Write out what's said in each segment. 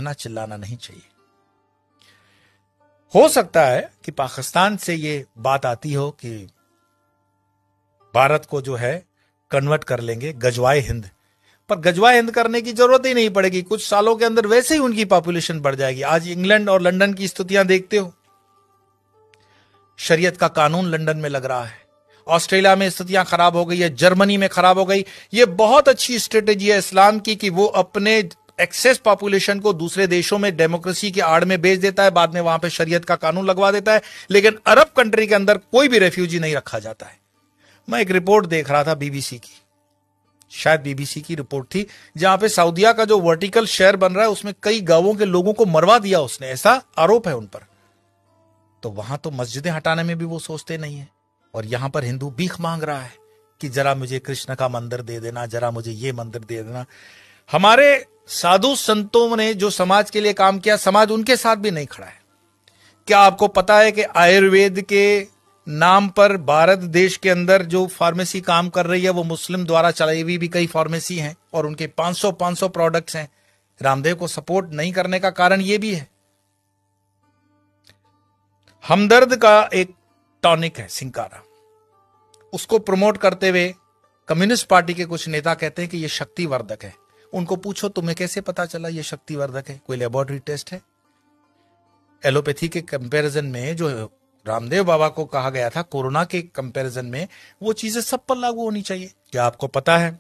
चीखना चिल्लाना नहीं चाहिए। हो सकता है कि पाकिस्तान से ये बात आती हो कि भारत को जो है कन्वर्ट कर लेंगे गजवाए हिंद, पर गजवाए हिंद करने की जरूरत ही नहीं पड़ेगी। कुछ सालों के अंदर वैसे ही उनकी पॉपुलेशन बढ़ जाएगी। आज इंग्लैंड और लंदन की स्थितियां देखते हो, शरीयत का कानून लंदन में लग रहा है, ऑस्ट्रेलिया में स्थितियां खराब हो गई है, जर्मनी में खराब हो गई। ये बहुत अच्छी स्ट्रेटेजी है इस्लाम की कि वो अपने एक्सेस पॉपुलेशन को दूसरे देशों में डेमोक्रेसी की आड़ में बेच देता है, बाद में वहां पे शरीयत का कानून लगवा देता है, लेकिन अरब कंट्री के अंदर कोई भी रेफ्यूजी नहीं रखा जाता है। मैं एक रिपोर्ट देख रहा था बीबीसी की, शायद बीबीसी की रिपोर्ट थी, जहां पे सऊदीया का जो वर्टिकल शहर बन रहा है उसमें कई गांवों के लोगों को मरवा दिया उसने, ऐसा आरोप है उन पर। तो वहां तो मस्जिदें हटाने में भी वो सोचते नहीं है, और यहां पर हिंदू भीख मांग रहा है कि जरा मुझे कृष्ण का मंदिर दे देना, जरा मुझे ये मंदिर दे देना। हमारे साधु संतों ने जो समाज के लिए काम किया, समाज उनके साथ भी नहीं खड़ा है। क्या आपको पता है कि आयुर्वेद के नाम पर भारत देश के अंदर जो फार्मेसी काम कर रही है वो मुस्लिम द्वारा चलाई हुई भी कई फार्मेसी हैं, और उनके 500 प्रोडक्ट्स हैं। रामदेव को सपोर्ट नहीं करने का कारण यह भी है। हमदर्द का एक टॉनिक है सिंकारा, उसको प्रमोट करते हुए कम्युनिस्ट पार्टी के कुछ नेता कहते हैं कि यह शक्तिवर्धक है। उनको पूछो तुम्हें कैसे पता चला यह शक्तिवर्धक है, कोई लेबोरेटरी टेस्ट है? एलोपैथी के कंपैरिजन में जो रामदेव बाबा को कहा गया था कोरोना के कंपैरिजन में, वो चीजें सब पर लागू होनी चाहिए। क्या आपको पता है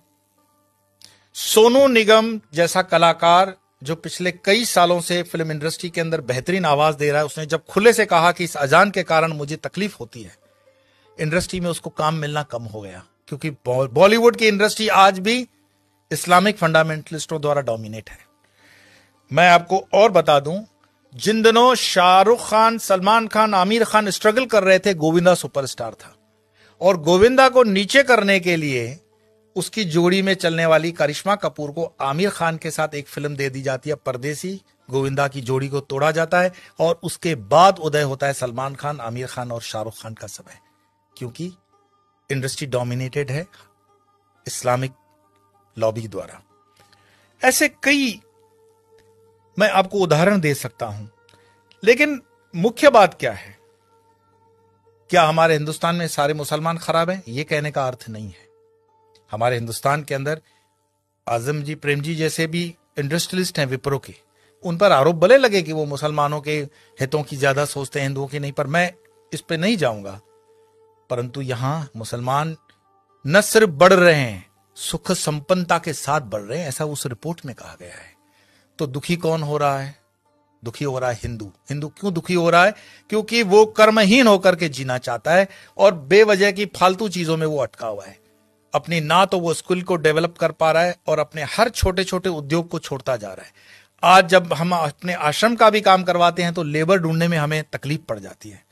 सोनू निगम जैसा कलाकार जो पिछले कई सालों से फिल्म इंडस्ट्री के अंदर बेहतरीन आवाज दे रहा है, उसने जब खुले से कहा कि इस अजान के कारण मुझे तकलीफ होती है, इंडस्ट्री में उसको काम मिलना कम हो गया, क्योंकि बॉलीवुड की इंडस्ट्री आज भी इस्लामिक फंडामेंटलिस्टों द्वारा डोमिनेट है। मैं आपको और बता दूं, जिन दिनों शाहरुख खान, सलमान खान, आमिर खान स्ट्रगल कर रहे थे, गोविंदा सुपरस्टार था, और गोविंदा को नीचे करने के लिए उसकी जोड़ी में चलने वाली करिश्मा कपूर को आमिर खान के साथ एक फिल्म दे दी जाती है परदेसी। गोविंदा की जोड़ी को तोड़ा जाता है और उसके बाद उदय होता है सलमान खान, आमिर खान और शाहरुख खान का समय, क्योंकि इंडस्ट्री डोमिनेटेड है इस्लामिक लॉबी द्वारा। ऐसे कई मैं आपको उदाहरण दे सकता हूं, लेकिन मुख्य बात क्या है? क्या हमारे हिंदुस्तान में सारे मुसलमान खराब हैं? यह कहने का अर्थ नहीं है। हमारे हिंदुस्तान के अंदर आजम जी, प्रेम जी जैसे भी इंडस्ट्रियलिस्ट हैं विप्रो के, उन पर आरोप भले लगे कि वो मुसलमानों के हितों की ज्यादा सोचते हैं, हिंदुओं की नहीं, पर मैं इस पे नहीं जाऊंगा। परंतु यहां मुसलमान न सिर्फ बढ़ रहे हैं, सुख संपन्नता के साथ बढ़ रहे हैं, ऐसा उस रिपोर्ट में कहा गया है। तो दुखी कौन हो रहा है? दुखी हो रहा है हिंदू। हिंदू क्यों दुखी हो रहा है? क्योंकि वो कर्महीन होकर के जीना चाहता है और बेवजह की फालतू चीजों में वो अटका हुआ है। अपनी ना तो वो स्किल को डेवलप कर पा रहा है और अपने हर छोटे छोटे उद्योग को छोड़ता जा रहा है। आज जब हम अपने आश्रम का भी काम करवाते हैं तो लेबर ढूंढने में हमें तकलीफ पड़ जाती है।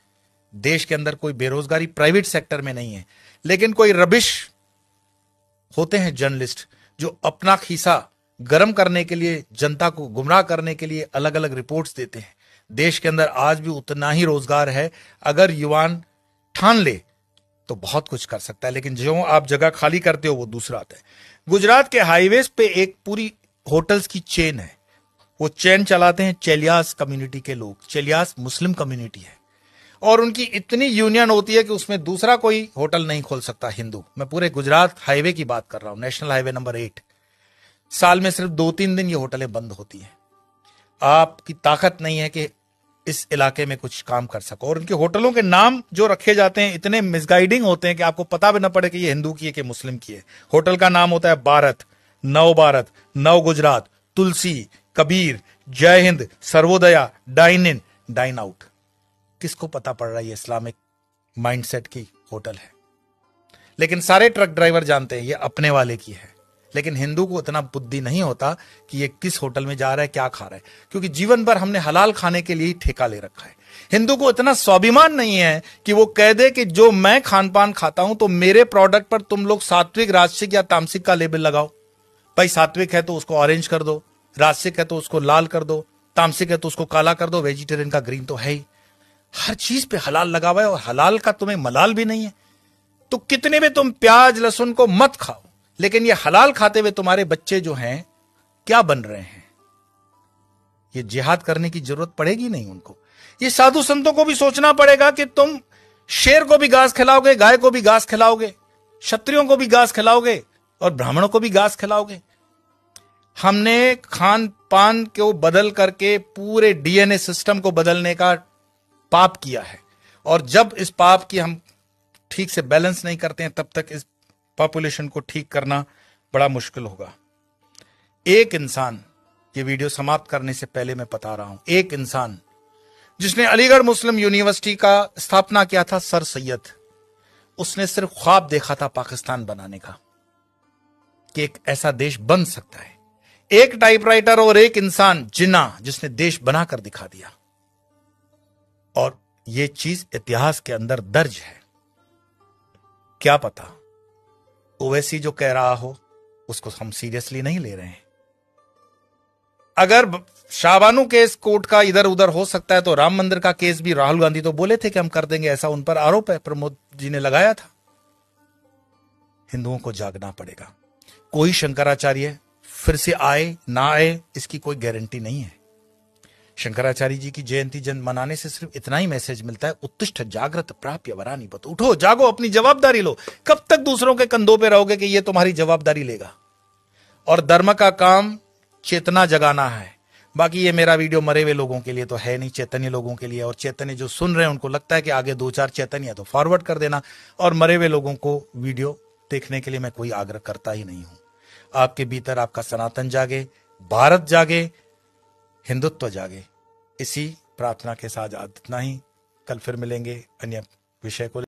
देश के अंदर कोई बेरोजगारी प्राइवेट सेक्टर में नहीं है, लेकिन कोई रबिश होते हैं जर्नलिस्ट जो अपना खीसा गर्म करने के लिए, जनता को गुमराह करने के लिए अलग अलग रिपोर्ट्स देते हैं। देश के अंदर आज भी उतना ही रोजगार है, अगर युवान ठान ले तो बहुत कुछ कर सकता है, लेकिन जो आप जगह खाली करते हो वो दूसरा आता है। गुजरात के हाईवेज पे एक पूरी होटल्स की चेन है, वो चेन चलाते हैं चेलियास कम्युनिटी के लोग। चेलियास मुस्लिम कम्युनिटी है और उनकी इतनी यूनियन होती है कि उसमें दूसरा कोई होटल नहीं खोल सकता हिंदू। मैं पूरे गुजरात हाईवे की बात कर रहा हूं, नेशनल हाईवे नंबर 8। साल में सिर्फ 2-3 दिन ये होटलें बंद होती हैं। आपकी ताकत नहीं है कि इस इलाके में कुछ काम कर सको, और उनके होटलों के नाम जो रखे जाते हैं इतने मिसगाइडिंग होते हैं कि आपको पता भी ना पड़े कि ये हिंदू की है कि मुस्लिम की है। होटल का नाम होता है भारत, नव Gujarat, Tulsi, Kabir, Jai Hind, Sarvodaya, dine in, dine out. किसको पता पड़ रहा है ये इस्लामिक माइंडसेट की होटल है? लेकिन सारे ट्रक ड्राइवर जानते हैं ये अपने वाले की है। लेकिन हिंदू को इतना बुद्धि नहीं होता कि ये किस होटल में जा रहा है, क्या खा रहा है, क्योंकि जीवन भर हमने हलाल खाने के लिए ही ठेका ले रखा है। हिंदू को इतना स्वाभिमान नहीं है कि वो कह दे कि जो मैं खान पान खाता हूं तो मेरे प्रोडक्ट पर तुम लोग सात्विक, राजसिक या तामसिक का लेबल लगाओ। भाई सात्विक है तो उसको ऑरेंज कर दो, राजसिक है तो उसको लाल कर दो, तामसिक है तो उसको काला कर दो, वेजिटेरियन का ग्रीन तो है ही। हर चीज पे हलाल लगा हुआ है और हलाल का तुम्हें मलाल भी नहीं है। तो कितने में तुम प्याज लहसुन को मत खाओ, लेकिन ये हलाल खाते हुए तुम्हारे बच्चे जो हैं क्या बन रहे हैं? ये जिहाद करने की जरूरत पड़ेगी नहीं उनको। ये साधु संतों को भी सोचना पड़ेगा कि तुम शेर को भी घास खिलाओगे, गाय को भी घास खिलाओगे, क्षत्रियों को भी घास खिलाओगे और ब्राह्मणों को भी घास खिलाओगे। हमने खान पान को बदल करके पूरे डीएनए सिस्टम को बदलने का पाप किया है, और जब इस पाप की हम ठीक से बैलेंस नहीं करते हैं तब तक इस पॉपुलेशन को ठीक करना बड़ा मुश्किल होगा। एक इंसान, ये वीडियो समाप्त करने से पहले मैं बता रहा हूं, एक इंसान जिसने अलीगढ़ मुस्लिम यूनिवर्सिटी का स्थापना किया था, सर सैयद, उसने सिर्फ ख्वाब देखा था पाकिस्तान बनाने का, कि एक ऐसा देश बन सकता है। एक टाइपराइटर और एक इंसान जिन्ना जिसने देश बनाकर दिखा दिया, और यह चीज इतिहास के अंदर दर्ज है। क्या पता ओवैसी जो कह रहा हो उसको हम सीरियसली नहीं ले रहे हैं। अगर शाहबानू केस कोर्ट का इधर उधर हो सकता है तो राम मंदिर का केस भी राहुल गांधी तो बोले थे कि हम कर देंगे, ऐसा उन पर आरोप है, प्रमोद जी ने लगाया था। हिंदुओं को जागना पड़ेगा। कोई शंकराचार्य फिर से आए ना आए इसकी कोई गारंटी नहीं है। शंकराचार्य जी की जयंती जन मनाने से सिर्फ इतना ही मैसेज मिलता है, उत्तिष्ठ जागृत प्राप्य वरानी बत, उठो जागो, अपनी जवाबदारी लो। कब तक दूसरों के कंधों पे रहोगे कि ये तुम्हारी जवाबदारी लेगा? और धर्म का काम चेतना जगाना है। बाकी ये मेरा वीडियो मरे हुए लोगों के लिए तो है नहीं, चैतन्य लोगों के लिए। और चैतन्य जो सुन रहे हैं उनको लगता है कि आगे 2-4 चैतन्य है तो फॉरवर्ड कर देना, और मरे हुए लोगों को वीडियो देखने के लिए मैं कोई आग्रह करता ही नहीं हूं। आपके भीतर आपका सनातन जागे, भारत जागे, हिंदुत्व जागे। इसी प्रार्थना के साथ इतना ही। कल फिर मिलेंगे अन्य विषय को।